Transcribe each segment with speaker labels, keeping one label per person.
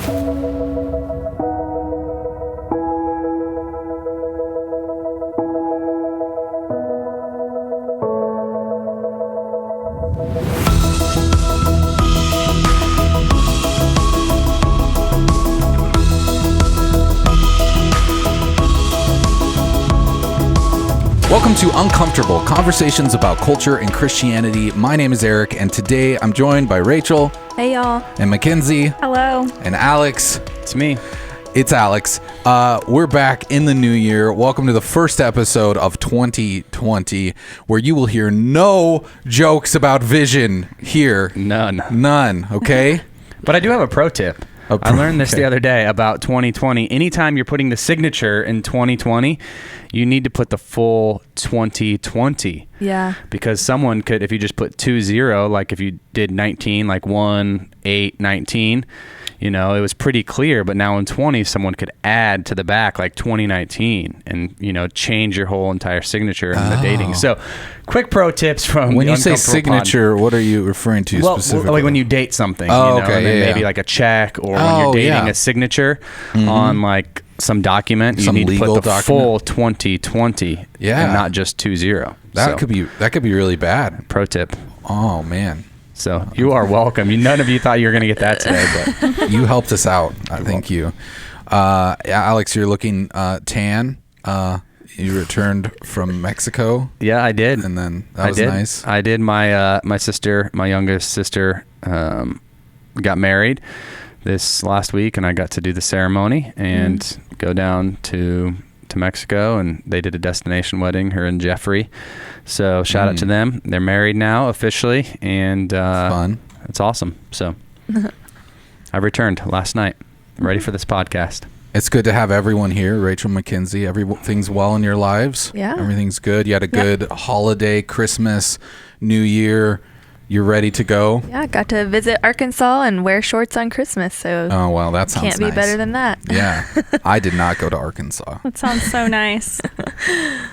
Speaker 1: Welcome to Uncomfortable, conversations about culture and Christianity. My name is Eric, and today I'm joined by Rachel.
Speaker 2: Hey, y'all.
Speaker 1: And Mackenzie.
Speaker 2: Hello.
Speaker 1: And Alex.
Speaker 3: It's me.
Speaker 1: It's Alex. We're back in the new year. Welcome to the first episode of 2020, where you will hear no jokes about vision here. None, okay?
Speaker 3: But I do have a pro tip. I learned this the other day about 2020. Anytime you're putting the signature in 2020, you need to put the full 2020.
Speaker 2: Yeah.
Speaker 3: Because someone could, if you just put 20, like if you did 19, like 1/8/19, you know, it was pretty clear. But now in 20, someone could add to the back like 2019 and, you know, change your whole entire signature in the dating. So quick pro tips from
Speaker 1: when you say signature, what are you referring to specifically?
Speaker 3: Like when you date something,
Speaker 1: okay,
Speaker 3: and then maybe like a check, or when you're dating a signature on like some document, you need to put the full 2020 and not just 20.
Speaker 1: That could be really bad.
Speaker 3: Pro tip.
Speaker 1: Oh man.
Speaker 3: So you are welcome. None of you thought you were going to get that today, but
Speaker 1: you helped us out. Thank you. Alex, you're looking tan. You returned from Mexico.
Speaker 3: Yeah, I did.
Speaker 1: And then that was nice.
Speaker 3: I did. My youngest sister, got married this last week, and I got to do the ceremony and go down to Mexico, and they did a destination wedding, her and Jeffrey. So shout out to them. They're married now officially, and
Speaker 1: fun.
Speaker 3: It's awesome. So I returned last night, ready for this podcast.
Speaker 1: It's good to have everyone here. Rachel, Mackenzie, everything's well in your lives.
Speaker 2: Yeah.
Speaker 1: Everything's good. You had a good holiday, Christmas, New Year. You're ready to go?
Speaker 2: Yeah, I got to visit Arkansas and wear shorts on Christmas, so
Speaker 1: oh, well, that sounds
Speaker 2: can't be
Speaker 1: nice.
Speaker 2: Better than that.
Speaker 1: Yeah. I did not go to Arkansas.
Speaker 4: That sounds so nice.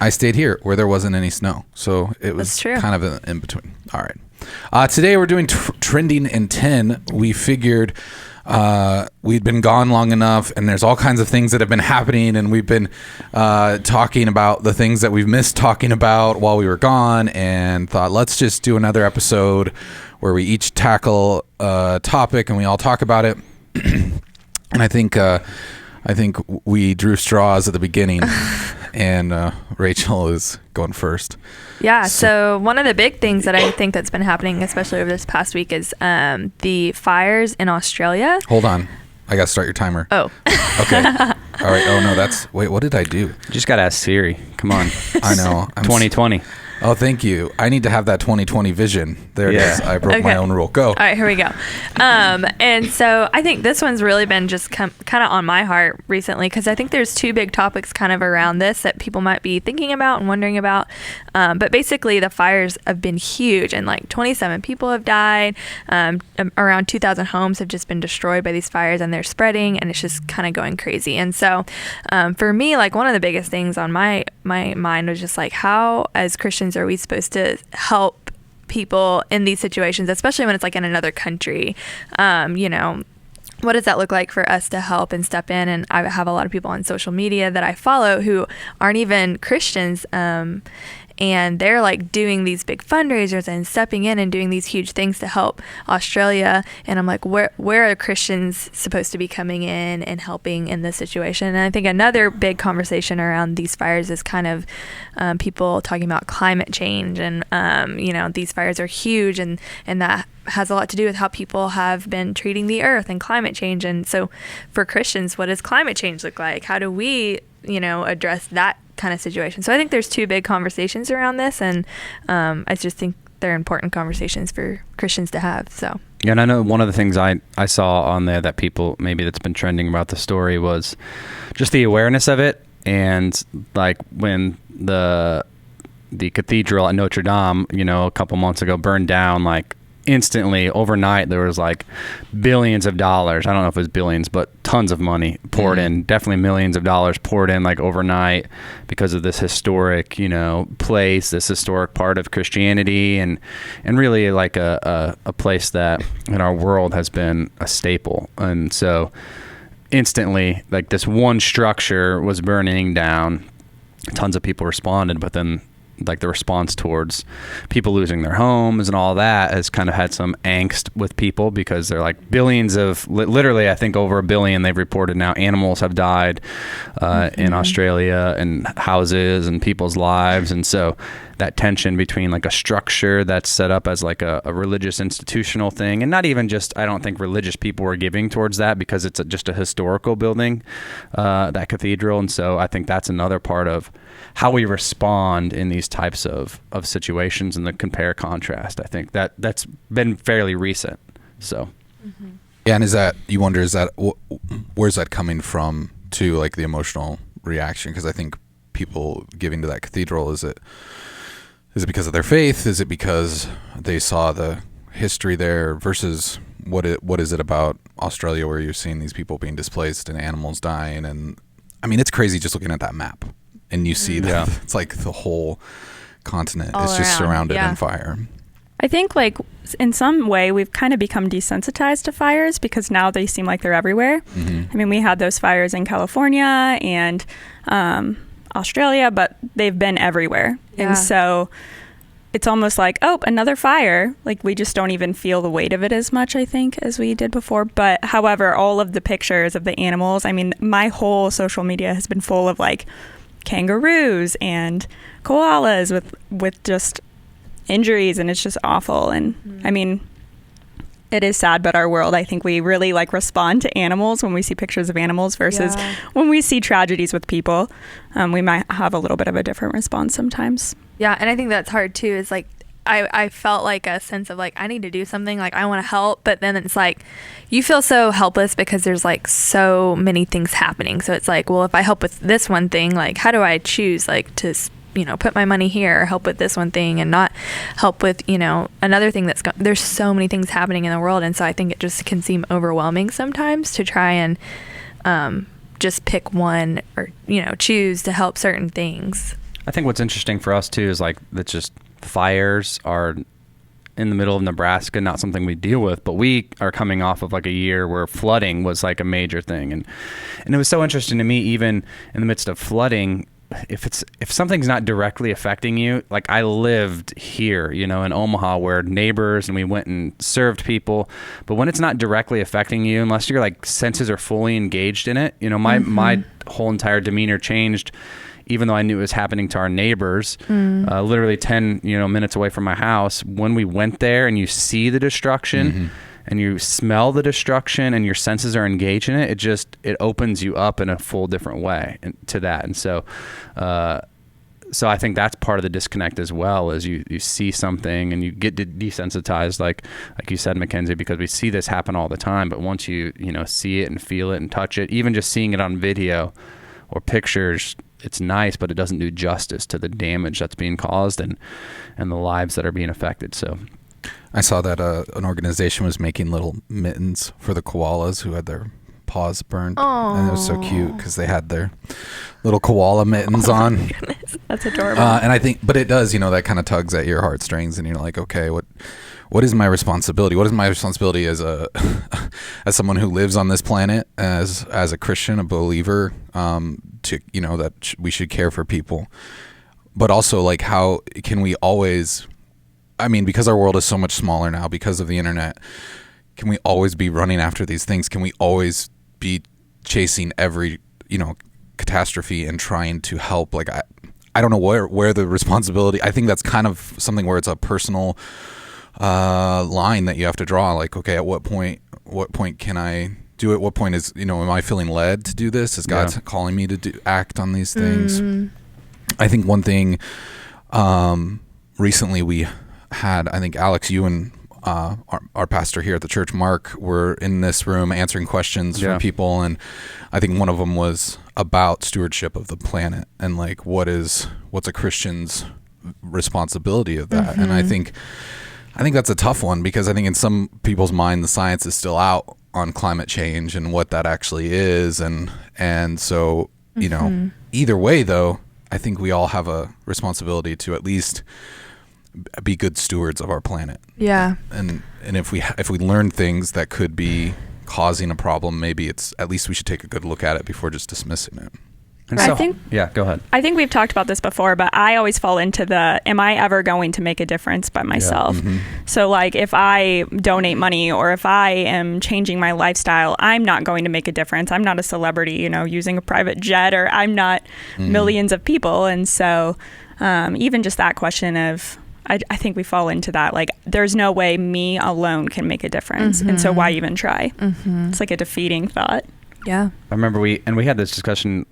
Speaker 1: I stayed here where there wasn't any snow, so it was kind of in between. All right. Today we're doing Trending in 10. We figured we'd been gone long enough, and there's all kinds of things that have been happening, and we've been talking about the things that we've missed talking about while we were gone, and thought let's just do another episode where we each tackle a topic and we all talk about it. And I think we drew straws at the beginning, and Rachel is going first.
Speaker 2: Yeah, so one of the big things that I think that's been happening, especially over this past week, is the fires in Australia.
Speaker 1: Hold on. I got to start your timer.
Speaker 2: Oh.
Speaker 1: Okay. All right. Oh, no, wait, what did I do?
Speaker 3: You just got to ask Siri. Come on.
Speaker 1: I know.
Speaker 3: 2020.
Speaker 1: Oh, thank you. I need to have that 2020 vision. There it is. I broke my own rule. Go.
Speaker 2: All right, here we go. And so I think this one's really been just kind of on my heart recently, because I think there's two big topics kind of around this that people might be thinking about and wondering about. But basically, the fires have been huge, and like 27 people have died. Around 2,000 homes have just been destroyed by these fires, and they're spreading, and it's just kind of going crazy. And so for me, like one of the biggest things on my mind was just like, how as Christians are we supposed to help people in these situations, especially when it's like in another country? You know, what does that look like for us to help and step in? And I have a lot of people on social media that I follow who aren't even Christians, and they're like doing these big fundraisers and stepping in and doing these huge things to help Australia. And I'm like, where are Christians supposed to be coming in and helping in this situation? And I think another big conversation around these fires is kind of people talking about climate change. And, you know, these fires are huge, and that has a lot to do with how people have been treating the earth and climate change. And so for Christians, what does climate change look like? How do we, you know, address that kind of situation? So I think there's two big conversations around this, and I just think they're important conversations for Christians to have. So
Speaker 3: yeah, and I know one of the things I saw on there that people maybe that's been trending about the story was just the awareness of it. And like when the cathedral at Notre Dame, you know, a couple months ago burned down, like instantly overnight there was like billions of dollars, I don't know if it was billions, but tons of money poured in, definitely millions of dollars poured in like overnight because of this historic, place, this historic part of Christianity, and really like a place that in our world has been a staple. And so instantly, like this one structure was burning down. Tons of people responded, but then like the response towards people losing their homes and all that has kind of had some angst with people, because they're like billions of, literally I think over 1 billion they've reported now, animals have died in Australia, and houses and people's lives. And so that tension between like a structure that's set up as like a religious institutional thing, and not even just, I don't think religious people were giving towards that, because it's just a historical building, that cathedral. And so I think that's another part of how we respond in these types of situations, and the compare contrast. I think that's been fairly recent. So
Speaker 1: yeah. And is that, you wonder, where's that coming from to, like the emotional reaction? Because I think people giving to that cathedral, is it because of their faith? Is it because they saw the history there? Versus what is it about Australia where you're seeing these people being displaced and animals dying? And I mean, it's crazy just looking at that map, and you see that it's like the whole continent is just surrounded in fire.
Speaker 4: I think like in some way we've kind of become desensitized to fires, because now they seem like they're everywhere. I mean, we had those fires in California and Australia, but they've been everywhere. And so it's almost like, oh, another fire. Like we just don't even feel the weight of it as much, I think, as we did before. But however, all of the pictures of the animals, I mean, my whole social media has been full of like kangaroos and koalas with just injuries, and it's just awful. And I mean, it is sad, but our world, I think we really like respond to animals when we see pictures of animals versus when we see tragedies with people. We might have a little bit of a different response sometimes.
Speaker 2: Yeah, and I think that's hard too, is like I felt like a sense of like, I need to do something, like I want to help, but then it's like you feel so helpless because there's like so many things happening. So it's like, well, if I help with this one thing, like how do I choose like to put my money here, or help with this one thing and not help with another thing there's so many things happening in the world. And so I think it just can seem overwhelming sometimes to try and just pick one, or choose to help certain things.
Speaker 3: I think what's interesting for us too is like that just fires are in the middle of Nebraska, not something we deal with, but we are coming off of like a year where flooding was like a major thing. And it was so interesting to me, even in the midst of flooding, if something's not directly affecting you, like I lived here, in Omaha, where neighbors, and we went and served people, but when it's not directly affecting you, unless your like senses are fully engaged in it, my whole entire demeanor changed, even though I knew it was happening to our neighbors, literally 10 minutes away from my house. When we went there and you see the destruction, and you smell the destruction, and your senses are engaged in it, it opens you up in a full different way to that. And so I think that's part of the disconnect as well, is you see something and you get desensitized, like you said, Mackenzie, because we see this happen all the time. But once you see it and feel it and touch it, even just seeing it on video or pictures, it's nice, but it doesn't do justice to the damage that's being caused and the lives that are being affected. So
Speaker 1: I saw that an organization was making little mittens for the koalas who had their paws burned.
Speaker 2: Aww.
Speaker 1: And it was so cute because they had their little koala mittens on.
Speaker 2: My goodness, that's adorable.
Speaker 1: And I think, but it does, that kind of tugs at your heartstrings, and you're like, okay, what is my responsibility? What is my responsibility as as someone who lives on this planet, as a Christian, a believer, to that we should care for people, but also like how can we always, I mean, because our world is so much smaller now because of the internet, can we always be running after these things? Can we always be chasing every catastrophe and trying to help? Like I don't know where the responsibility. I think that's kind of something where it's a personal line that you have to draw. Like, okay, at what point can I do it? What point is am I feeling led to do this? Is God calling me to act on these things? I think one thing recently we had, I think Alex, you and our pastor here at the church, Mark, were in this room answering questions from people, and I think one of them was about stewardship of the planet and like what's a Christian's responsibility of that. And I think that's a tough one, because I think in some people's mind the science is still out on climate change and what that actually is. And so, you know, either way though, I think we all have a responsibility to at least be good stewards of our planet.
Speaker 2: Yeah.
Speaker 1: And if we learn things that could be causing a problem, maybe it's at least we should take a good look at it before just dismissing it.
Speaker 3: And so, go ahead.
Speaker 4: I think we've talked about this before, but I always fall into am I ever going to make a difference by myself?
Speaker 1: Yeah.
Speaker 4: So like if I donate money or if I am changing my lifestyle, I'm not going to make a difference. I'm not a celebrity, you know, using a private jet, or I'm not millions of people. And so even just that question of, I think we fall into that. Like, there's no way me alone can make a difference. And so why even try? It's like a defeating thought.
Speaker 2: Yeah.
Speaker 3: I remember we had this discussion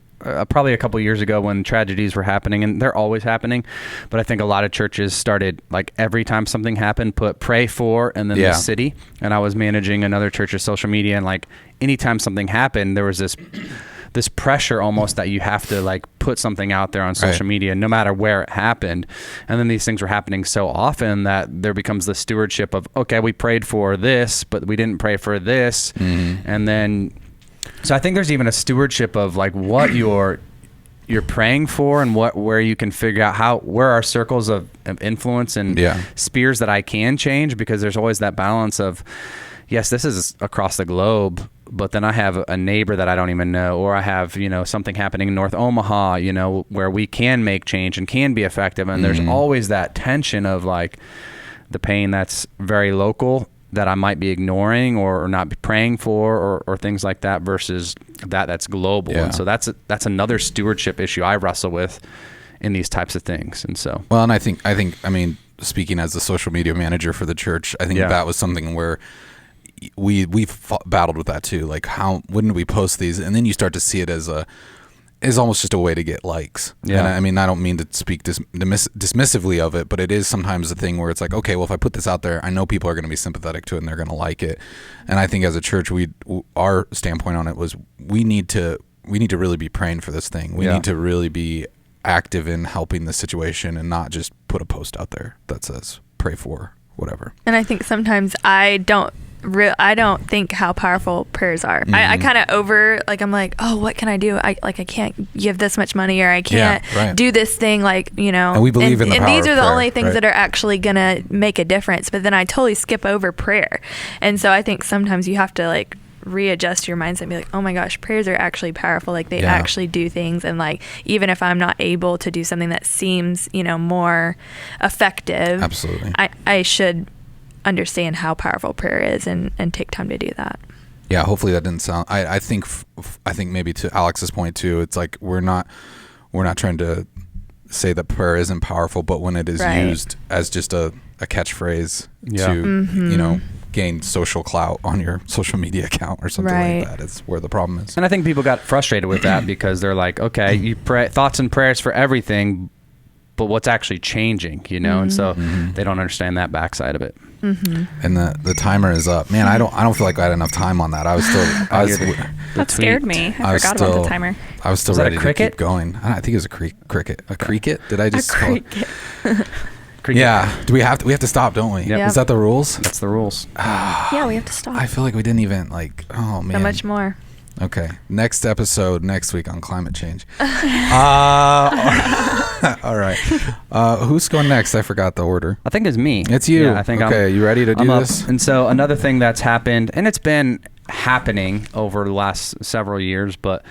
Speaker 3: probably a couple years ago when tragedies were happening, and they're always happening. But I think a lot of churches started, like, every time something happened, put pray for and then the city. And I was managing another church's social media, and like anytime something happened, there was this pressure almost that you have to like put something out there on social media, no matter where it happened. And then these things were happening so often that there becomes the stewardship of, okay, we prayed for this, but we didn't pray for this. And then, so I think there's even a stewardship of like what you're praying for and where you can figure out where are circles of influence and spheres that I can change, because there's always that balance of, yes, this is across the globe, but then I have a neighbor that I don't even know, or I have, you know, something happening in North Omaha, you know, where we can make change and can be effective. And there's always that tension of like the pain that's very local that I might be ignoring or not be praying for or things like that versus that's global. And so that's another stewardship issue I wrestle with in these types of things. And so,
Speaker 1: well, and I think, I mean, speaking as the social media manager for the church, I think that was something where we've battled with that too. Like, when do we post these? And then you start to see it as almost just a way to get likes. And I mean, I don't mean to speak dismissively of it, but it is sometimes a thing where it's like, okay, well, if I put this out there, I know people are going to be sympathetic to it and they're going to like it. And I think as a church, our standpoint on it was we need to really be praying for this thing. We need to really be active in helping the situation and not just put a post out there that says pray for whatever.
Speaker 2: And I think sometimes I don't think how powerful prayers are. I kind of I'm like, oh, what can I do? I can't give this much money, or I can't do this thing, like, you know.
Speaker 1: And we believe in the power
Speaker 2: and these are
Speaker 1: of
Speaker 2: the
Speaker 1: prayer,
Speaker 2: only things that are actually gonna make a difference. But then I totally skip over prayer, and so I think sometimes you have to like readjust your mindset and be like, oh my gosh, prayers are actually powerful. Like, they actually do things, and like, even if I'm not able to do something that seems, you know, more effective,
Speaker 1: absolutely,
Speaker 2: I should understand how powerful prayer is and take time to do that.
Speaker 1: Yeah, hopefully that didn't sound. I think maybe to Alex's point too, it's like we're not trying to say that prayer isn't powerful, but when it is used as just a catchphrase to you know, gain social clout on your social media account or something like that, is where the problem is.
Speaker 3: And I think people got frustrated with that because they're like, okay, you pray thoughts and prayers for everything, but what's actually changing, you know? And so they don't understand that backside of it.
Speaker 1: And the timer is up. Man, I don't feel like I had enough time on that.
Speaker 4: That scared me. I forgot about the timer.
Speaker 1: I was still ready to keep going. I think it was a cricket. A cricket? Did I just call it? Yeah. Do we have to stop, don't we?
Speaker 3: Yep.
Speaker 1: Is that the rules?
Speaker 3: That's the rules.
Speaker 4: Yeah, we have to stop.
Speaker 1: I feel like we didn't even oh man.
Speaker 2: So much more.
Speaker 1: Okay. Next episode next week on climate change. All right. Who's going next? I forgot the order.
Speaker 3: I think it's me.
Speaker 1: It's you.
Speaker 3: Yeah, I think
Speaker 1: okay. You ready to do this?
Speaker 3: And so another thing that's happened, and it's been happening over the last several years, but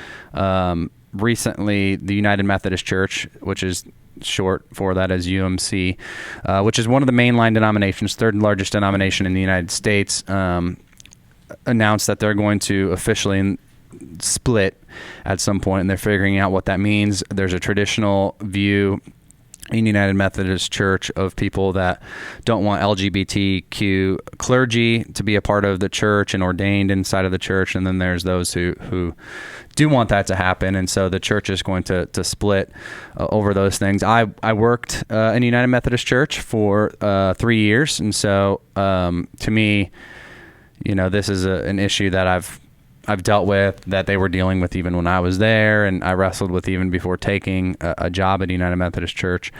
Speaker 3: recently the United Methodist Church, which is short for that as UMC, which is one of the mainline denominations, third largest denomination in the United States, announced that they're going to officially split at some point, and they're figuring out what that means. There's a traditional view in United Methodist Church of people that don't want LGBTQ clergy to be a part of the church and ordained inside of the church, and then there's those who do want that to happen, and so the church is going to split over those things. I worked in United Methodist Church for 3 years, and so to me, you know, this is an issue that I've dealt with, that they were dealing with even when I was there, and I wrestled with even before taking a job at United Methodist Church,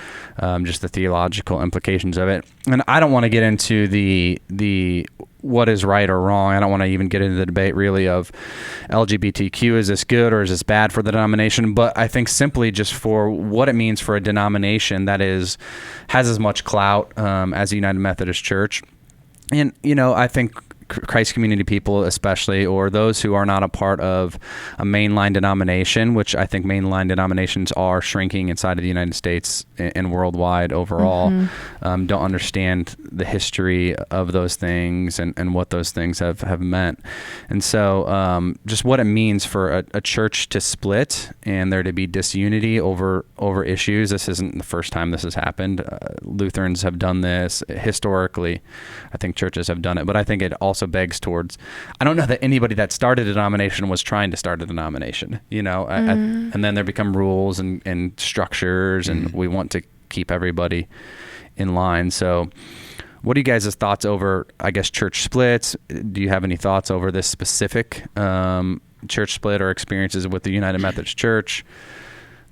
Speaker 3: just the theological implications of it. And I don't want to get into the what is right or wrong. I don't want to even get into the debate really of LGBTQ, is this good or is this bad for the denomination? But I think simply just for what it means for a denomination that has as much clout as the United Methodist Church. And, I think Christ community people especially, or those who are not a part of a mainline denomination, which I think mainline denominations are shrinking inside of the United States and worldwide overall, don't understand the history of those things and what those things have meant. And so just what it means for a church to split and there to be disunity over issues. This isn't the first time this has happened. Lutherans have done this historically. I think churches have done it, but I think it also begs towards, I don't know that anybody that started a denomination was trying to start a denomination, and then there become rules and structures, and we want to keep everybody in line. So what are you guys' thoughts over, I guess, church splits? Do you have any thoughts over this specific church split or experiences with the United Methodist Church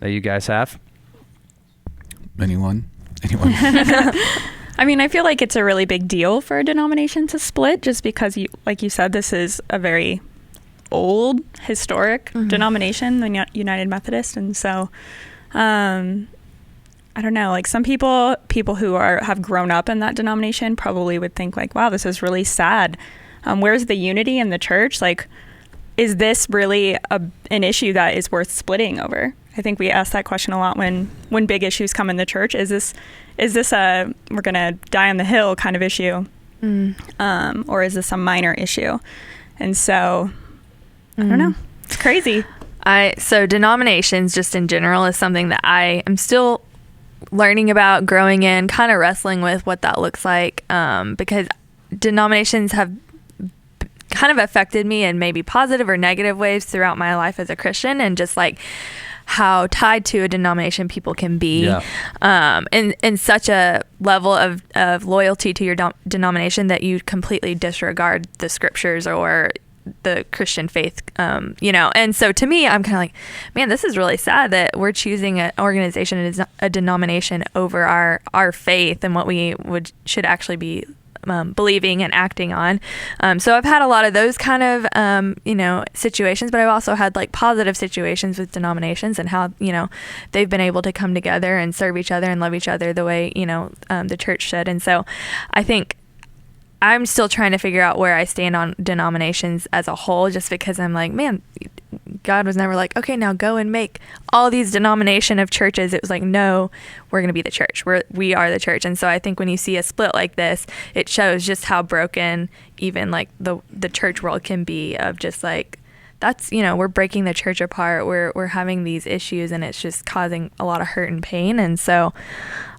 Speaker 3: that you guys have?
Speaker 1: Anyone?
Speaker 4: I mean, I feel like it's a really big deal for a denomination to split just because, like you said, this is a very old, historic denomination, the United Methodist. And so, I don't know, like some people who have grown up in that denomination probably would think like, wow, this is really sad. Where's the unity in the church? Like, is this really an issue that is worth splitting over? I think we ask that question a lot when big issues come in the church. Is this a we're gonna die on the hill kind of issue, or is this a minor issue? And so I don't know. It's crazy.
Speaker 2: So denominations just in general is something that I am still learning about, growing in, kind of wrestling with what that looks like, because denominations have kind of affected me in maybe positive or negative ways throughout my life as a Christian, and just like how tied to a denomination people can be, in such a level of loyalty to your denomination that you completely disregard the scriptures or the Christian faith, and so to me, I'm kind of like, man, this is really sad that we're choosing an organization, a denomination over our faith and what we should actually be believing and acting on. So I've had a lot of those kind of, situations, but I've also had like positive situations with denominations and how, they've been able to come together and serve each other and love each other the way, the church should. And so I think I'm still trying to figure out where I stand on denominations as a whole, just because I'm like, man, God was never like, okay, now go and make all these denomination of churches. It was like, no, we're going to be the church. We are the church. And so I think when you see a split like this, it shows just how broken even like the church world can be, of just like, that's, we're breaking the church apart. We're having these issues, and it's just causing a lot of hurt and pain. And so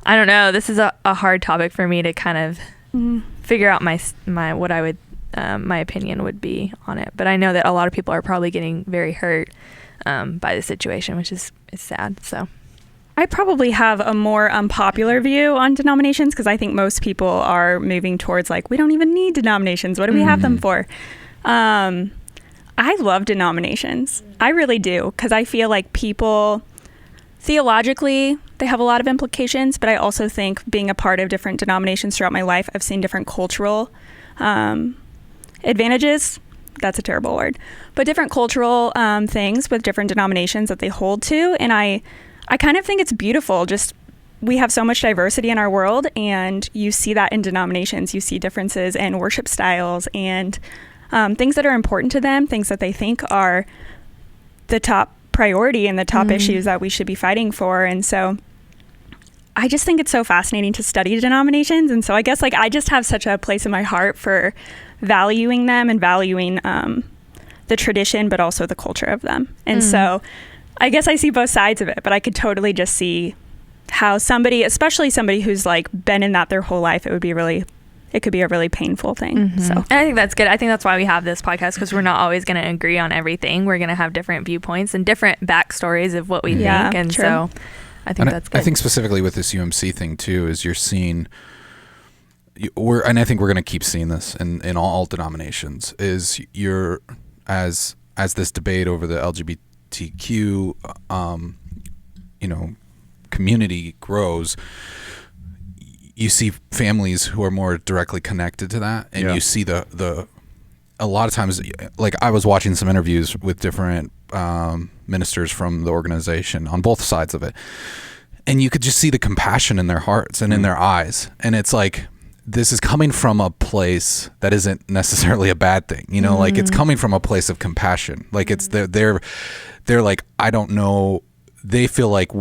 Speaker 2: I don't know, this is a hard topic for me to kind of figure out my what I would my opinion would be on it. But I know that a lot of people are probably getting very hurt by the situation, which is sad. So
Speaker 4: I probably have a more unpopular view on denominations, because I think most people are moving towards like, we don't even need denominations. What do we have them for? I love denominations. I really do, because I feel like people theologically, they have a lot of implications, but I also think being a part of different denominations throughout my life, I've seen different cultural advantages. That's a terrible word, but different cultural things with different denominations that they hold to. And I kind of think it's beautiful. Just, we have so much diversity in our world, and you see that in denominations. You see differences in worship styles and things that are important to them, things that they think are the top priority and the top issues that we should be fighting for. And so I just think it's so fascinating to study denominations. And so I guess like I just have such a place in my heart for valuing them and valuing the tradition, but also the culture of them. And so I guess I see both sides of it, but I could totally just see how somebody, especially somebody who's like been in that their whole life, it could be a really painful thing. So, and
Speaker 2: I think that's good. I think that's why we have this podcast, because we're not always going to agree on everything. We're going to have different viewpoints and different backstories of what we think. And true. So I think that's good.
Speaker 1: I think specifically with this UMC thing too, is you're seeing, and I think we're going to keep seeing this in all denominations, is you're, as this debate over the LGBTQ, community grows, you see families who are more directly connected to that, and you see the a lot of times, like I was watching some interviews with different ministers from the organization on both sides of it, and you could just see the compassion in their hearts and in their eyes, and it's like, this is coming from a place that isn't necessarily a bad thing, you know, like it's coming from a place of compassion. Like it's they're like, I don't know, they feel like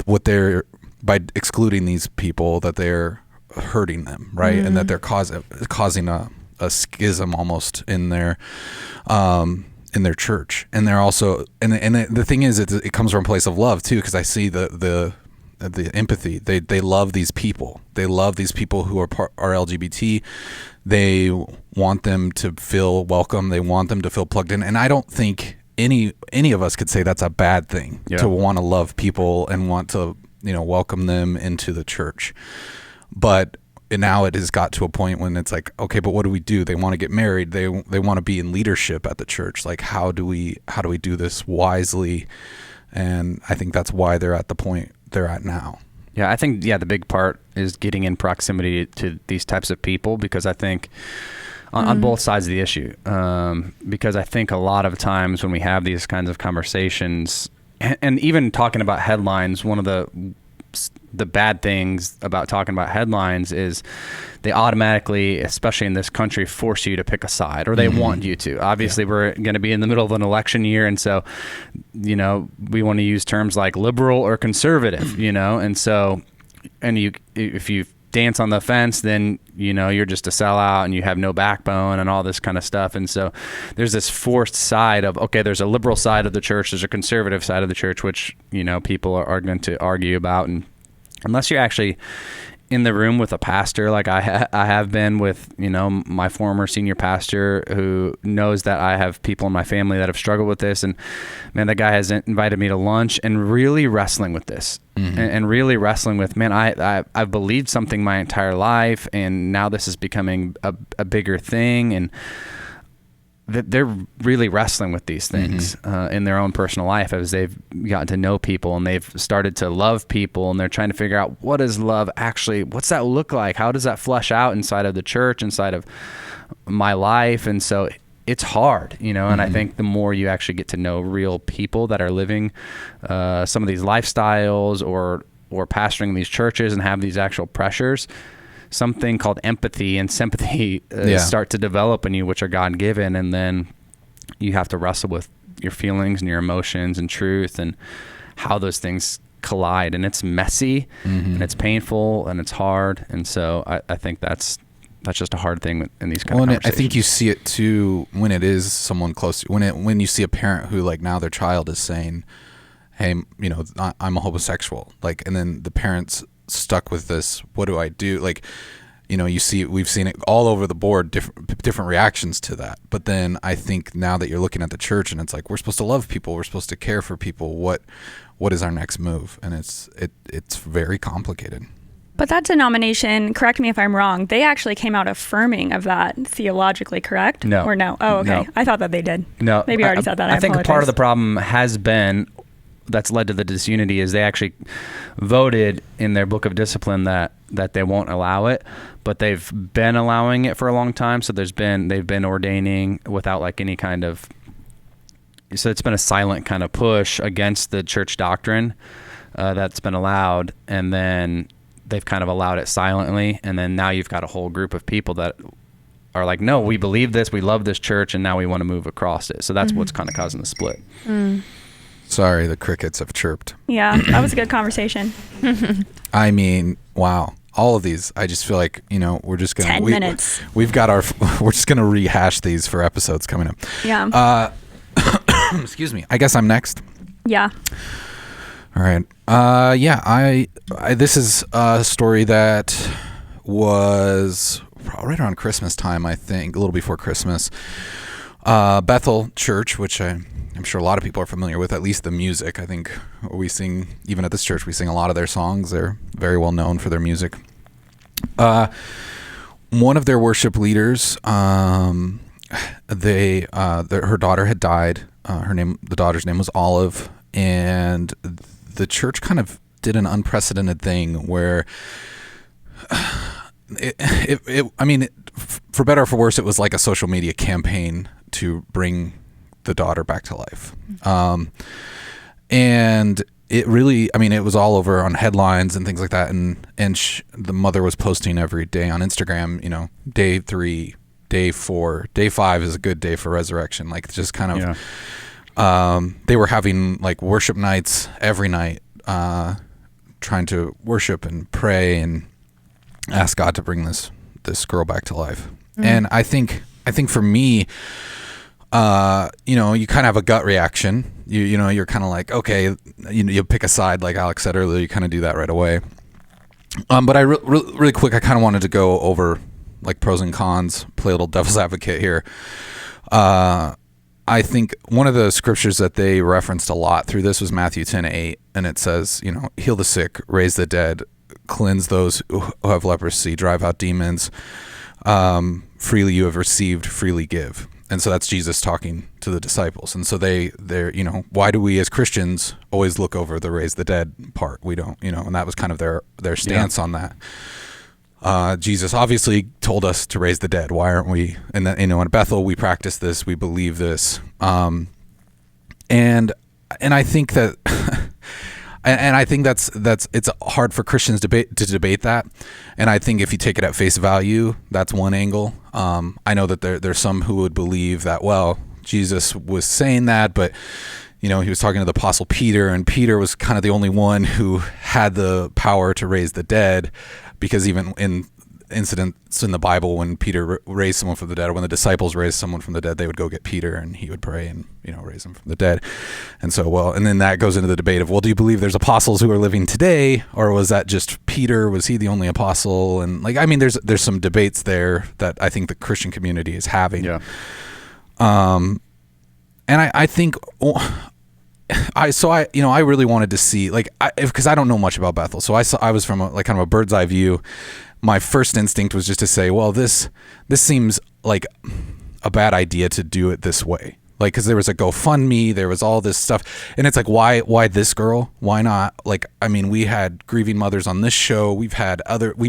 Speaker 1: what they're, by excluding these people, that they're hurting them, right? And that they're causing a schism almost in their church. And they're also, and the thing is, it comes from a place of love too, because I see the empathy. They love these people. They love these people who are LGBT. They want them to feel welcome. They want them to feel plugged in. And I don't think any of us could say that's a bad thing, to want to love people and want to, you know, welcome them into the church. But now it has got to a point when it's like, okay, but what do we do? They want to get married. They want to be in leadership at the church. Like, how do we do this wisely? And I think that's why they're at the point they're at now.
Speaker 3: Yeah, I think, the big part is getting in proximity to these types of people, because I think on both sides of the issue, because I think a lot of times when we have these kinds of conversations, and even talking about headlines, one of the bad things about talking about headlines is they automatically, especially in this country, force you to pick a side, or they want you to. Obviously, we're going to be in the middle of an election year, and so, you know, we want to use terms like liberal or conservative, you know, and so, and if you dance on the fence, then, you know, you're just a sellout and you have no backbone and all this kind of stuff. And so there's this forced side of, okay, there's a liberal side of the church, there's a conservative side of the church, which, you know, people are going to argue about. And unless you're actually in the room with a pastor, like I have been with, you know, my former senior pastor, who knows that I have people in my family that have struggled with this. And man, that guy has invited me to lunch and really wrestling with this, and really wrestling with, man, I've believed something my entire life, and now this is becoming a bigger thing. And they're really wrestling with these things in their own personal life as they've gotten to know people, and they've started to love people, and they're trying to figure out, what is love actually, what's that look like? How does that flesh out inside of the church, inside of my life? And so it's hard, you know, and I think the more you actually get to know real people that are living some of these lifestyles or pastoring these churches and have these actual pressures, something called empathy and sympathy start to develop in you, which are God-given, and then you have to wrestle with your feelings and your emotions and truth and how those things collide. And it's messy and it's painful and it's hard. And so I think that's just a hard thing in these kind of conversations.
Speaker 1: I think you see it too when it is someone close to you. When you see a parent who, like, now their child is saying, hey, you know, I'm a homosexual, like, and then the parents stuck with this, what do I do? Like, you know, we've seen it all over the board, different reactions to that. But then I think now that you're looking at the church, and it's like, we're supposed to love people, we're supposed to care for people, what is our next move? And it's very complicated.
Speaker 4: But that denomination, correct me if I'm wrong, they actually came out affirming of that theologically, correct?
Speaker 3: No.
Speaker 4: Or no? Oh, okay.
Speaker 3: No.
Speaker 4: I thought that they did.
Speaker 3: No.
Speaker 4: Maybe I already said that. I
Speaker 3: think
Speaker 4: apologize.
Speaker 3: part of the problem has been, that's led to the disunity, is they actually voted in their book of discipline that they won't allow it, but they've been allowing it for a long time. So they've been ordaining without like any kind of, so it's been a silent kind of push against the church doctrine that's been allowed, and then they've kind of allowed it silently, and then now you've got a whole group of people that are like, no, we believe this, we love this church, and now we want to move across it. So that's what's kind of causing the split.
Speaker 1: Sorry, the crickets have chirped.
Speaker 4: Yeah, that was a good conversation.
Speaker 1: I mean, wow. All of these, I just feel like, you know, we're just going to...
Speaker 4: 10 minutes.
Speaker 1: We're just going to rehash these for episodes coming up.
Speaker 4: Yeah.
Speaker 1: Excuse me. I guess I'm next.
Speaker 4: Yeah.
Speaker 1: All right. I this is a story that was right around Christmas time, I think, a little before Christmas. Bethel Church, which I'm sure a lot of people are familiar with, at least the music. I think we sing, even at this church, we sing a lot of their songs. They're very well known for their music. One of their worship leaders, her daughter had died. The daughter's name was Olive, and the church kind of did an unprecedented thing where for better or for worse, it was like a social media campaign to bring the daughter back to life. And it really, it was all over on headlines and things like that. And the mother was posting every day on Instagram, day 3, day 4, day 5 is a good day for resurrection. Like just kind of, they were having like worship nights every night, trying to worship and pray and ask God to bring this girl back to life. And I think for me, you kind of have a gut reaction. You're kind of like, okay, you pick a side, like Alex said earlier, you kind of do that right away. But I really quick, I kind of wanted to go over like pros and cons, play a little devil's advocate here. I think one of the scriptures that they referenced a lot through this was Matthew 10:8, and it says, heal the sick, raise the dead, cleanse those who have leprosy, drive out demons. Freely you have received, freely give. And so that's Jesus talking to the disciples. And so they're, why do we as Christians always look over the raise the dead part? We don't, and that was kind of their stance on that. Jesus obviously told us to raise the dead. Why aren't we? And then, in Bethel, we practice this, we believe this. And I think that, and I think that's it's hard for Christians to debate that. And I think if you take it at face value, that's one angle. I know that there's some who would believe that, well, Jesus was saying that, but he was talking to the Apostle Peter, and Peter was kind of the only one who had the power to raise the dead, because even in incidents in the Bible, when Peter raised someone from the dead, or when the disciples raised someone from the dead, they would go get Peter and he would pray and raise him from the dead. And so, and then that goes into the debate of, well, do you believe there's apostles who are living today, or was that just Peter? Was he the only apostle? And there's some debates there that I think the Christian community is having.
Speaker 3: Yeah.
Speaker 1: And I think I really wanted to see, because I don't know much about Bethel, so I was from kind of a bird's eye view. My first instinct was just to say, well, this seems like a bad idea to do it this way. Like, because there was a GoFundMe, there was all this stuff, and it's like, why this girl? Why not? We had grieving mothers on this show. We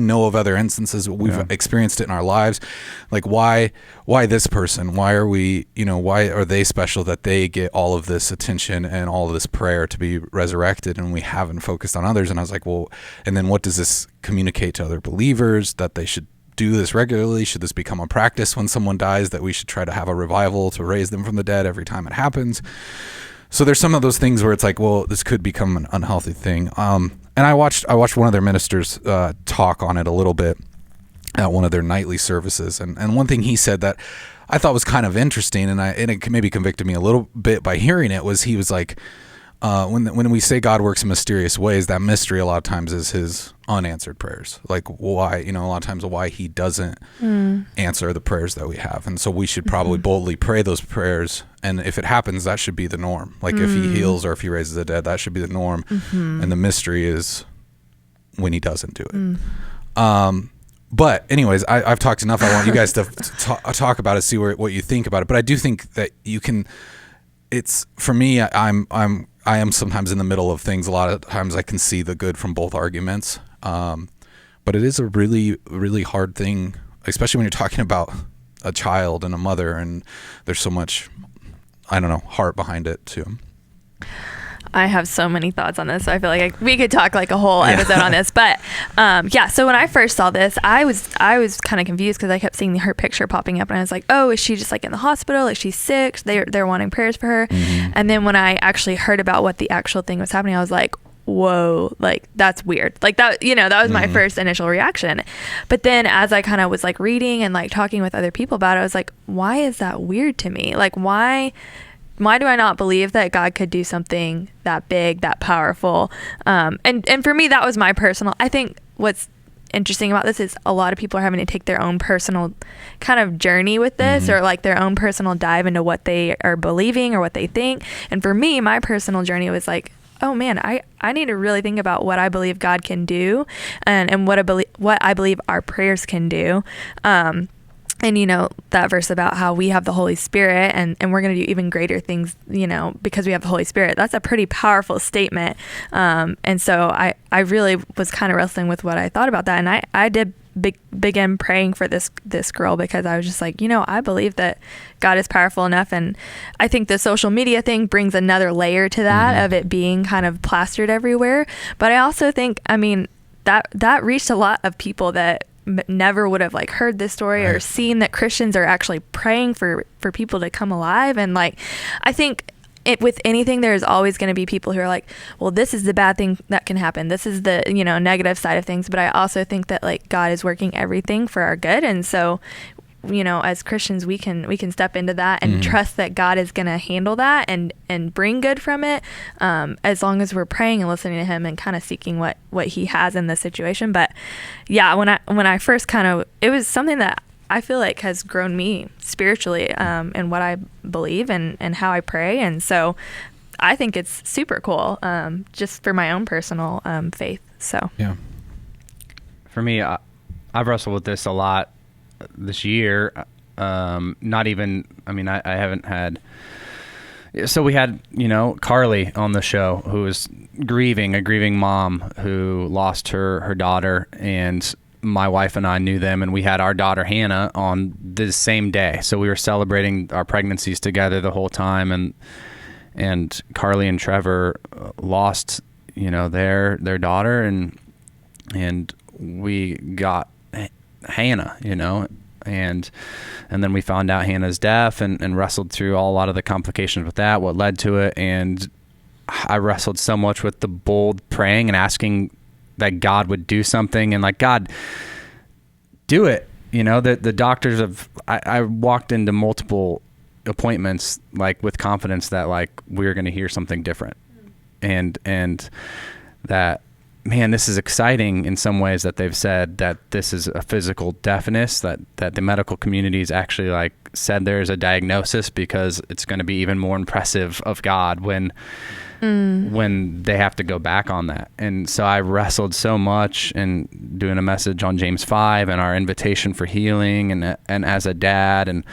Speaker 1: know of other instances. We've experienced it in our lives. Like, why this person? Why are we? Why are they special that they get all of this attention and all of this prayer to be resurrected, and we haven't focused on others? And I was like, well, and then what does this communicate to other believers, that they should do this regularly? Should this become a practice when someone dies, that we should try to have a revival to raise them from the dead every time it happens? So there's some of those things where it's like, well, this could become an unhealthy thing. And I watched one of their ministers talk on it a little bit at one of their nightly services, and one thing he said that I thought was kind of interesting, and it maybe convicted me a little bit by hearing it, was he was like, when we say God works in mysterious ways, that mystery a lot of times is his unanswered prayers. Like, why, a lot of times why he doesn't answer the prayers that we have. And so we should probably boldly pray those prayers. And if it happens, that should be the norm. Like if he heals or if he raises the dead, that should be the norm. And the mystery is when he doesn't do it. But anyways, I've talked enough. I want you guys to talk about it, see what you think about it. But I do think that you can, it's, for me, I am sometimes in the middle of things. A lot of times I can see the good from both arguments. But it is a really, really hard thing, especially when you're talking about a child and a mother, and there's so much, heart behind it too.
Speaker 2: I have so many thoughts on this. So I feel like we could talk like a whole episode on this. But so when I first saw this, I was kind of confused because I kept seeing her picture popping up, and I was like, oh, is she just like in the hospital? Is she sick? They're wanting prayers for her. And then when I actually heard about what the actual thing was happening, I was like, whoa, like that's weird. Like that, that was my first initial reaction. But then as I kind of was like reading and like talking with other people about it, I was like, why is that weird to me? Like, why do I not believe that God could do something that big, that powerful? And for me, that was my personal, I think what's interesting about this is a lot of people are having to take their own personal kind of journey with this, or like their own personal dive into what they are believing or what they think. And for me, my personal journey was like, oh man, I need to really think about what I believe God can do, and what I believe our prayers can do. And, you know, that verse about how we have the Holy Spirit and we're going to do even greater things, you know, because we have the Holy Spirit. That's a pretty powerful statement. And so I really was kind of wrestling with what I thought about that. And I did begin praying for this girl, because I was just like, you know, I believe that God is powerful enough. And I think the social media thing brings another layer to that of it being kind of plastered everywhere. But I also think, I mean, that reached a lot of people that never would have like heard this story or seen that Christians are actually praying for people to come alive. And like, I think with anything, there's always going to be people who are like, well, this is the bad thing that can happen. This is the, you know, negative side of things. But I also think that like God is working everything for our good. And so, you know, as Christians, we can step into that and trust that God is going to handle that and bring good from it, as long as we're praying and listening to him and kind of seeking what he has in the situation. But yeah, when I first it was something that I feel like has grown me spiritually, in what I believe and how I pray. And so I think it's super cool, just for my own personal faith. So
Speaker 1: yeah,
Speaker 3: for me, I've wrestled with this a lot this year. Not even, I mean, I haven't had, so we had, you know, Carly on the show, who was a grieving mom who lost her daughter, and my wife and I knew them, and we had our daughter Hannah on the same day. So we were celebrating our pregnancies together the whole time, and Carly and Trevor lost, you know, their daughter, and we got Hannah, you know, and then we found out Hannah's deaf and wrestled through a lot of the complications with that, what led to it. And I wrestled so much with the bold praying and asking that God would do something, and like, God, do it. You know, the doctors I walked into multiple appointments like with confidence that like we're going to hear something different, and that, man, this is exciting in some ways that they've said that this is a physical deafness, that the medical community's actually like said there's a diagnosis, because it's going to be even more impressive of God when they have to go back on that. And so I wrestled so much and doing a message on James 5 and our invitation for healing, and as a dad, and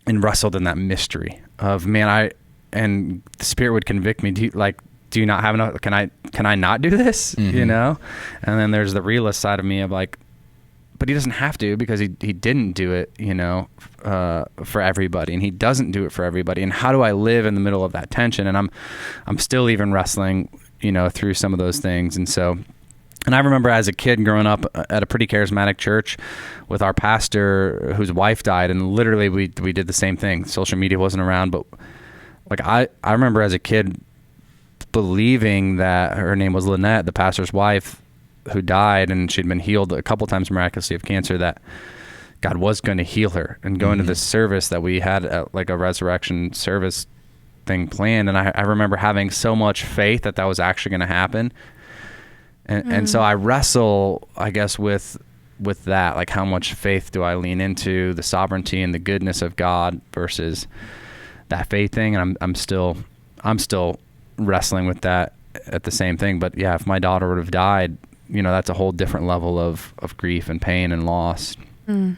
Speaker 3: wrestled in that mystery of, man, and the Spirit would convict me. Do you not have enough? Can I not do this? You know? And then there's the realist side of me of like, but he doesn't have to, because he didn't do it, you know, for everybody, and he doesn't do it for everybody. And how do I live in the middle of that tension? And I'm still even wrestling, you know, through some of those things. And so, and I remember as a kid growing up at a pretty charismatic church with our pastor whose wife died, and literally we did the same thing. Social media wasn't around, but like I remember as a kid believing that her name was Lynette, the pastor's wife, who died, and she'd been healed a couple times miraculously of cancer, that God was going to heal her, and going to this service that we had like a resurrection service thing planned. And I remember having so much faith that was actually going to happen. And so I wrestle, I guess, with that, like, how much faith do I lean into the sovereignty and the goodness of God versus that faith thing. And I'm still wrestling with that at the same thing. But yeah, if my daughter would have died, you know, that's a whole different level of grief and pain and loss, and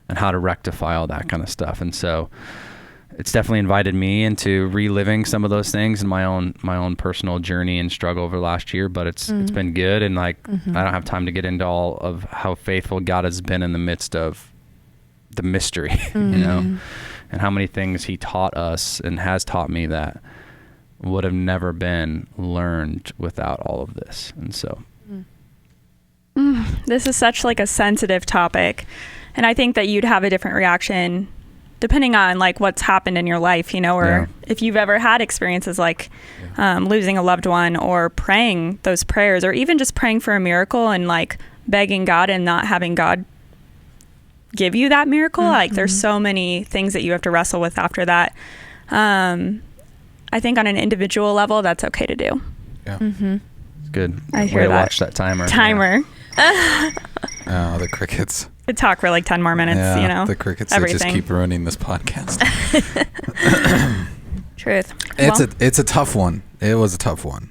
Speaker 3: how to rectify all that kind of stuff. And so it's definitely invited me into reliving some of those things in my own personal journey and struggle over the last year. But it's been good. And like, I don't have time to get into all of how faithful God has been in the midst of the mystery, you know, and how many things he taught us and has taught me that would have never been learned without all of this. And so
Speaker 4: this is such like a sensitive topic, and I think that you'd have a different reaction depending on like what's happened in your life, you know, or if you've ever had experiences like losing a loved one, or praying those prayers, or even just praying for a miracle and like begging God and not having God give you that miracle. Like, there's so many things that you have to wrestle with after that. I think on an individual level, that's okay to do.
Speaker 1: Yeah.
Speaker 3: It's good.
Speaker 4: I hear
Speaker 3: Way to
Speaker 4: that.
Speaker 3: watch that timer.
Speaker 1: Oh, the crickets.
Speaker 4: Could talk for like 10 more minutes,
Speaker 1: Yeah,
Speaker 4: you know.
Speaker 1: the crickets
Speaker 4: everything.
Speaker 1: that just keep ruining this podcast.
Speaker 4: Truth.
Speaker 1: It's a tough one. It was a tough one.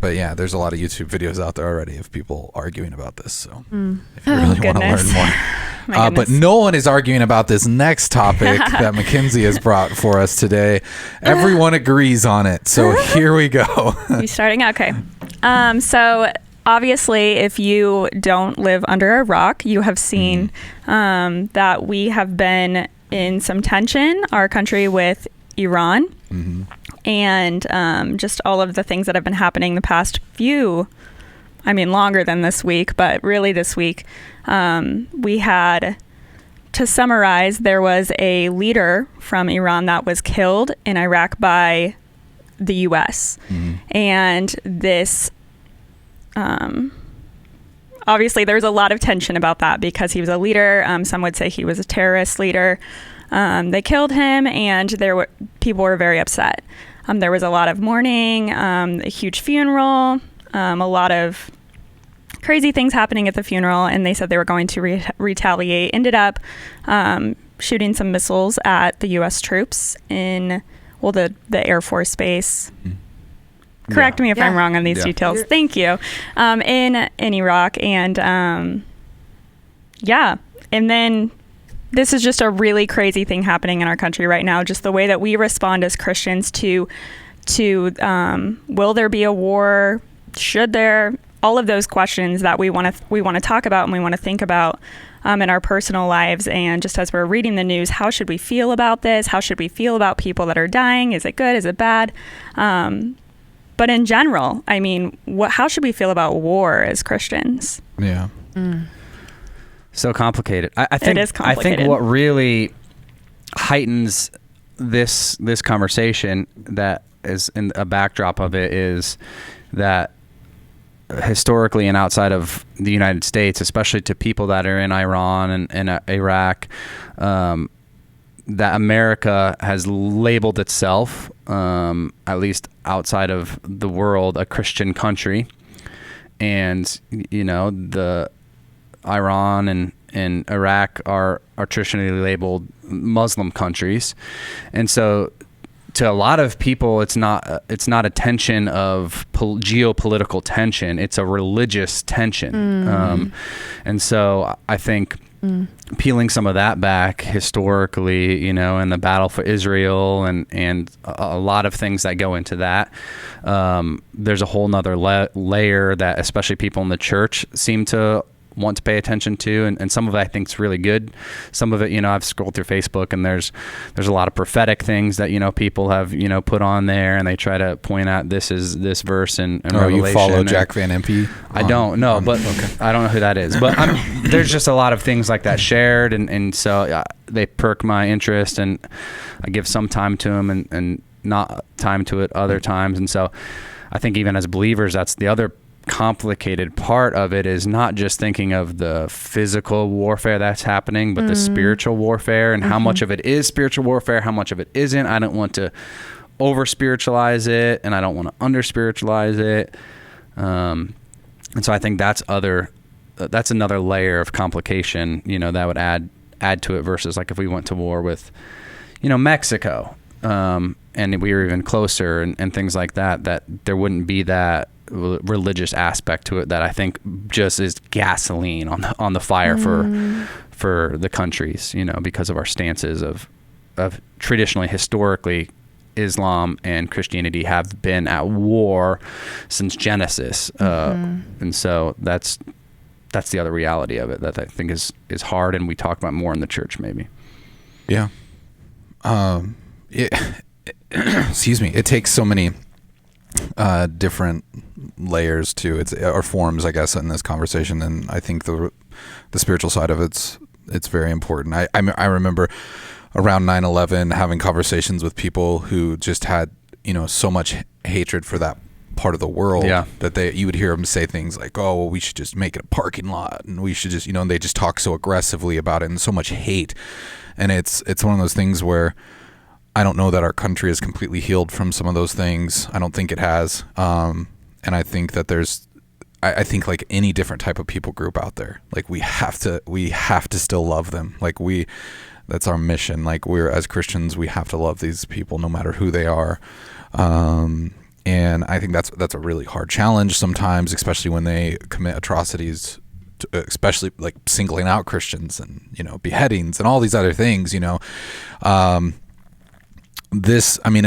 Speaker 1: But yeah, there's a lot of YouTube videos out there already of people arguing about this. So if you really want to learn more. But no one is arguing about this next topic that Mackenzie has brought for us today. Everyone agrees on it. So here we go.
Speaker 4: You starting? Okay. So obviously, if you don't live under a rock, you have seen that we have been in some tension, our country with Iran. Mm-hmm. And just all of the things that have been happening the past longer than this week, but really this week, we had, to summarize, there was a leader from Iran that was killed in Iraq by the U.S. Mm-hmm. And this, obviously there's a lot of tension about that because he was a leader. Some would say he was a terrorist leader. They killed him, and people were very upset. There was a lot of mourning, a huge funeral, a lot of crazy things happening at the funeral, and they said they were going to retaliate. Ended up shooting some missiles at the U.S. troops in the Air Force Base. Correct me if I'm wrong on these details. Thank you. In Iraq, and and then. This is just a really crazy thing happening in our country right now. Just the way that we respond as Christians to will there be a war? Should there? All of those questions that we want to talk about and we want to think about in our personal lives. And just as we're reading the news, how should we feel about this? How should we feel about people that are dying? Is it good? Is it bad? But in general, how should we feel about war as Christians?
Speaker 1: Yeah.
Speaker 3: So complicated. I think
Speaker 4: it is complicated.
Speaker 3: I think what really heightens this conversation, that is in a backdrop of it, is that historically and outside of the United States, especially to people that are in Iran and Iraq, that America has labeled itself, at least outside of the world, a Christian country. And, the Iran and Iraq are traditionally labeled Muslim countries, and so to a lot of people, it's not a tension of geopolitical tension; it's a religious tension. And so I think peeling some of that back historically, and the battle for Israel and a lot of things that go into that. There's a whole nother layer that especially people in the church seem to want to pay attention to, and some of it I think is really good. Some of it, I've scrolled through Facebook, and there's a lot of prophetic things that people have put on there, and they try to point out this is this verse in Revelation.
Speaker 1: You follow Jack Van Impe?
Speaker 3: I don't know, but okay. I don't know who that is. But there's just a lot of things like that shared, and so they perk my interest, and I give some time to them and not time to it other times. And so I think even as believers, that's the other complicated part of it, is not just thinking of the physical warfare that's happening, but the spiritual warfare, and how much of it is spiritual warfare, how much of it isn't. I don't want to over spiritualize it, and I don't want to under spiritualize it. And so I think that's another layer of complication, that would add to it, versus like if we went to war with, Mexico, and we were even closer and things like that there wouldn't be that religious aspect to it that I think just is gasoline on the fire for the countries, because of our stances of traditionally, historically, Islam and Christianity have been at war since Genesis. And so that's the other reality of it that I think is hard, and we talk about more in the church maybe.
Speaker 1: Yeah. Excuse me. It takes so many different layers to it, or forms, I guess, in this conversation, and I think the spiritual side of it's very important. I remember around 9/11 having conversations with people who just had so much hatred for that part of the world, that you would hear them say things like, oh, well, we should just make it a parking lot, and we should just and they just talk so aggressively about it, and so much hate. And it's one of those things where I don't know that our country is completely healed from some of those things. I don't think it has. And I think that I think like any different type of people group out there, like we have to still love them. Like that's our mission. Like as Christians, we have to love these people no matter who they are. And I think that's a really hard challenge sometimes, especially when they commit atrocities, especially like singling out Christians and, beheadings and all these other things, and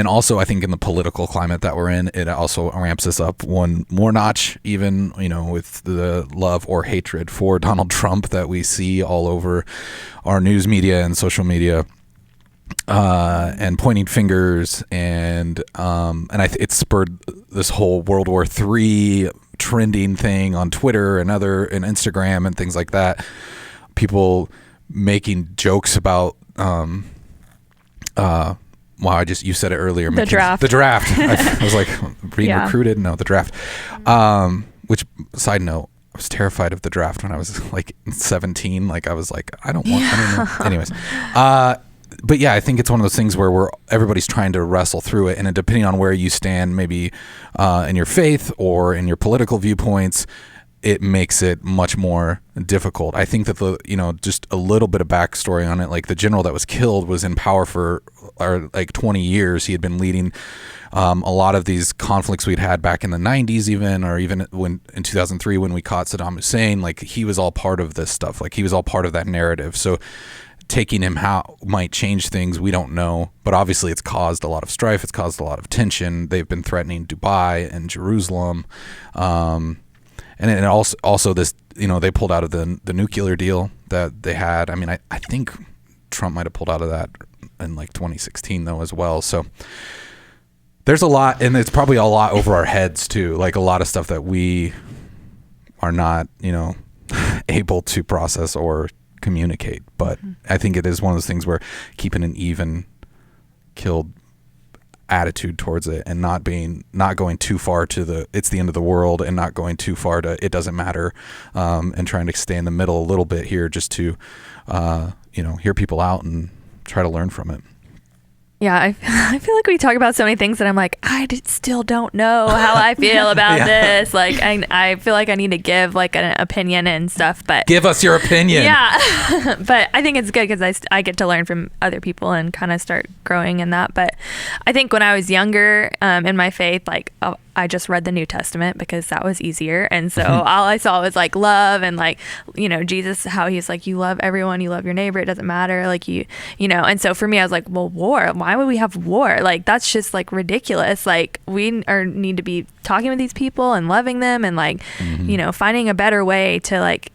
Speaker 1: also I think in the political climate that we're in, it also ramps us up one more notch, even, with the love or hatred for Donald Trump that we see all over our news media and social media, and pointing fingers, and it spurred this whole World War III trending thing on Twitter and Instagram and things like that. People making jokes about you said it earlier.
Speaker 2: The draft.
Speaker 1: The draft. I was like, being recruited? No, the draft. Which, side note, I was terrified of the draft when I was like 17. Like I was like, I don't know. Anyways. But yeah, I think it's one of those things where everybody's trying to wrestle through it, and depending on where you stand, maybe in your faith or in your political viewpoints, it makes it much more difficult. I think that just a little bit of backstory on it, like the general that was killed was in power for like 20 years. He had been leading a lot of these conflicts we'd had back in the 90s, or even when in 2003 when we caught Saddam Hussein. Like he was all part of this stuff. Like he was all part of that narrative. So taking him out might change things. We don't know, but obviously it's caused a lot of strife. It's caused a lot of tension. They've been threatening Dubai and Jerusalem, and it also this, they pulled out of the nuclear deal that they had. I mean, I think Trump might have pulled out of that in like 2016 though as well. So there's a lot, and it's probably a lot over our heads too. Like a lot of stuff that we are not, able to process or communicate. But I think it is one of those things where keeping an even killed attitude towards it, and not going too far to it's the end of the world, and not going too far to it doesn't matter, and trying to stay in the middle a little bit here, just to hear people out and try to learn from it.
Speaker 2: Yeah, I feel like we talk about so many things that I'm like, still don't know how I feel about this. Like, I feel like I need to give like an opinion and stuff, but...
Speaker 1: Give us your opinion.
Speaker 2: Yeah. But I think it's good because I get to learn from other people and kind of start growing in that. But I think when I was younger in my faith, like I just read the New Testament because that was easier. And so all I saw was like love and like, Jesus, how he's like, you love everyone, you love your neighbor. It doesn't matter. Like and so for me, I was like, well, war, why would we have war? Like, that's just like ridiculous. Like we need to be talking with these people and loving them and like, finding a better way to like,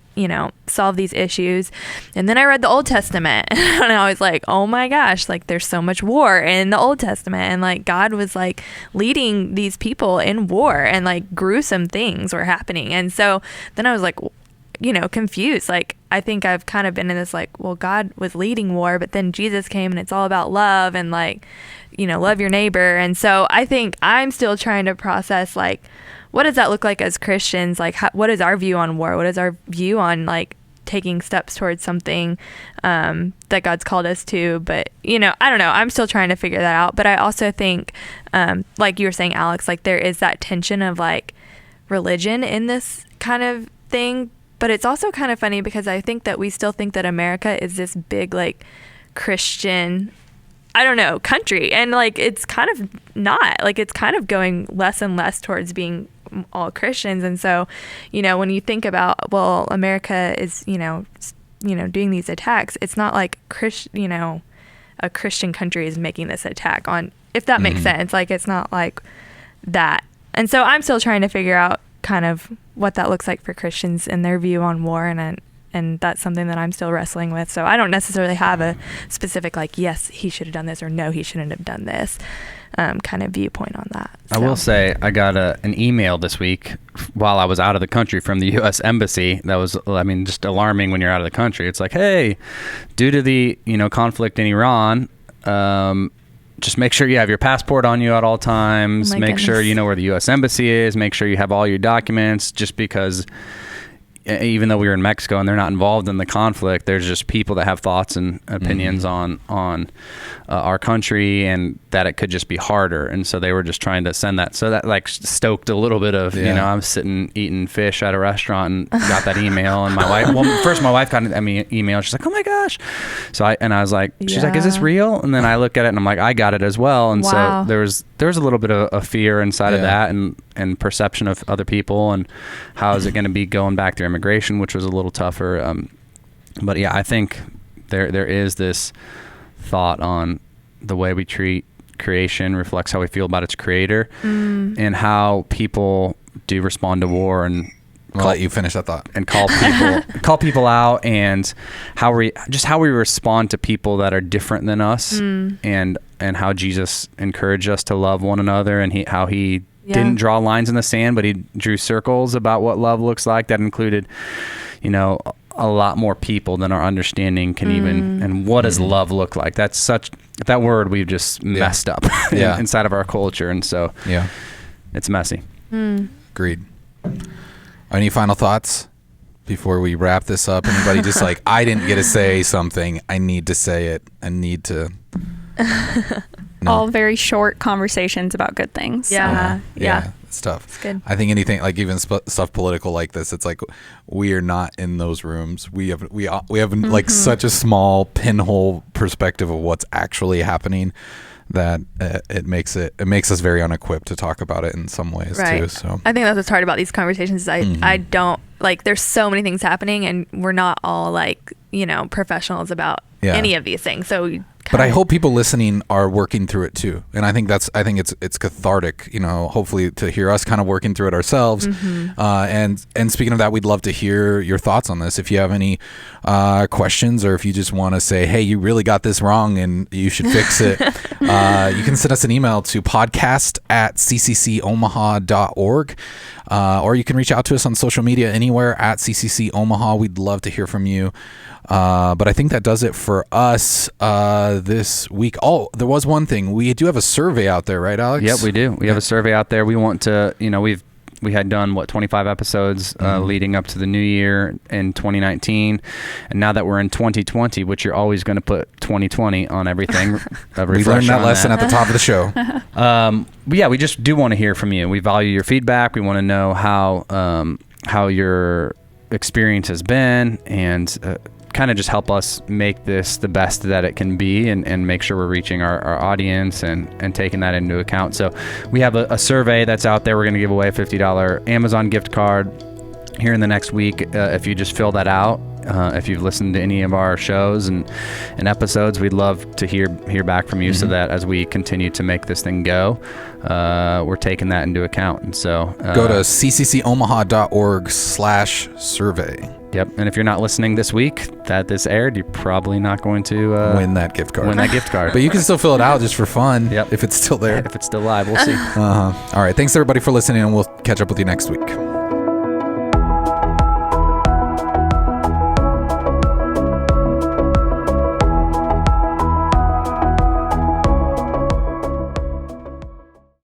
Speaker 2: solve these issues. And then I read the Old Testament and I was like, oh my gosh, like there's so much war in the Old Testament, and like God was like leading these people in war, and like gruesome things were happening. And so then I was like, confused. Like I think I've kind of been in this like, well, God was leading war, but then Jesus came and it's all about love and like, love your neighbor. And so I think I'm still trying to process like, what does that look like as Christians? Like, what is our view on war? What is our view on like taking steps towards something that God's called us to? But, I don't know. I'm still trying to figure that out. But I also think, like you were saying, Alex, like there is that tension of like religion in this kind of thing. But it's also kind of funny because I think that we still think that America is this big like Christian, I don't know, country. And like it's kind of not. Like it's kind of going less and less towards being all Christians. And so, when you think about, well, America is, doing these attacks, it's not like a Christian country is making this attack on, if that makes sense. Like it's not like that. And so I'm still trying to figure out kind of what that looks like for Christians and their view on war, and that's something that I'm still wrestling with. So I don't necessarily have a specific like, yes, he should have done this, or no, he shouldn't have done this kind of viewpoint on that. So.
Speaker 3: I will say I got an email this week while I was out of the country from the U.S. Embassy. That was, just alarming when you're out of the country. It's like, hey, due to the conflict in Iran, just make sure you have your passport on you at all times. Make sure you know where the U.S. Embassy is. Make sure you have all your documents, just because even though we were in Mexico and they're not involved in the conflict, there's just people that have thoughts and opinions on our country, and that it could just be harder. And so they were just trying to send that. So that like stoked a little bit of, I'm sitting eating fish at a restaurant and got that email, and my wife got an email. She's like, oh my gosh. So I was like, she's like, is this real? And then I look at it and I'm like, I got it as well. And so there was a little bit of a fear inside of that, and perception of other people, and how is it going to be going back through immigration, which was a little tougher. But I think there is this thought on the way we treat creation reflects how we feel about its creator, and how people do respond to war, and
Speaker 1: I'll let you finish that thought.
Speaker 3: And call people out, and how we respond to people that are different than us, and how Jesus encouraged us to love one another, and how he didn't draw lines in the sand, but he drew circles about what love looks like. That included, a lot more people than our understanding can even. And what does love look like? That's that word we've just messed up inside of our culture, and so it's messy.
Speaker 1: Agreed. Any final thoughts before we wrap this up? Anybody just like, I didn't get to say something, I need to say it, I need to. No.
Speaker 4: All very short conversations about good things.
Speaker 2: Yeah.
Speaker 1: It's tough.
Speaker 2: It's good.
Speaker 1: I think anything like even stuff political like this, it's like we are not in those rooms. We have like such a small pinhole perspective of what's actually happening that it makes us very unequipped to talk about it in some ways too. So
Speaker 2: I think that's what's hard about these conversations is I don't like, there's so many things happening, and we're not all like, professionals about any of these things. So
Speaker 1: but I hope people listening are working through it too. And I think it's cathartic, hopefully to hear us kind of working through it ourselves. And speaking of that, we'd love to hear your thoughts on this. If you have any questions, or if you just want to say, hey, you really got this wrong and you should fix it, you can send us an email to podcast@cccomaha.org. Or you can reach out to us on social media anywhere @CCC Omaha. We'd love to hear from you. But I think that does it for us this week. Oh, there was one thing. We do have a survey out there, right, Alex?
Speaker 3: Yep, we do. We have a survey out there. We want to, we had done 25 episodes leading up to the new year in 2019, and now that we're in 2020, which you're always going to put 2020 on everything.
Speaker 1: We learned that lesson at the top of the show.
Speaker 3: But we just do want to hear from you. We value your feedback. We want to know how your experience has been, and kind of just help us make this the best that it can be, and make sure we're reaching our audience and taking that into account. So we have a survey that's out there. We're going to give away a $50 Amazon gift card here in the next week if you just fill that out. If you've listened to any of our shows and episodes, we'd love to hear back from you, so that as we continue to make this thing go, we're taking that into account. And so
Speaker 1: go to cccomaha.org/survey.
Speaker 3: Yep. And if you're not listening this week that this aired, you're probably not going to
Speaker 1: win that gift card.
Speaker 3: But
Speaker 1: you can still fill it out just for fun. If it's still there.
Speaker 3: If it's still live, we'll see.
Speaker 1: All right. Thanks everybody for listening, and we'll catch up with you next week.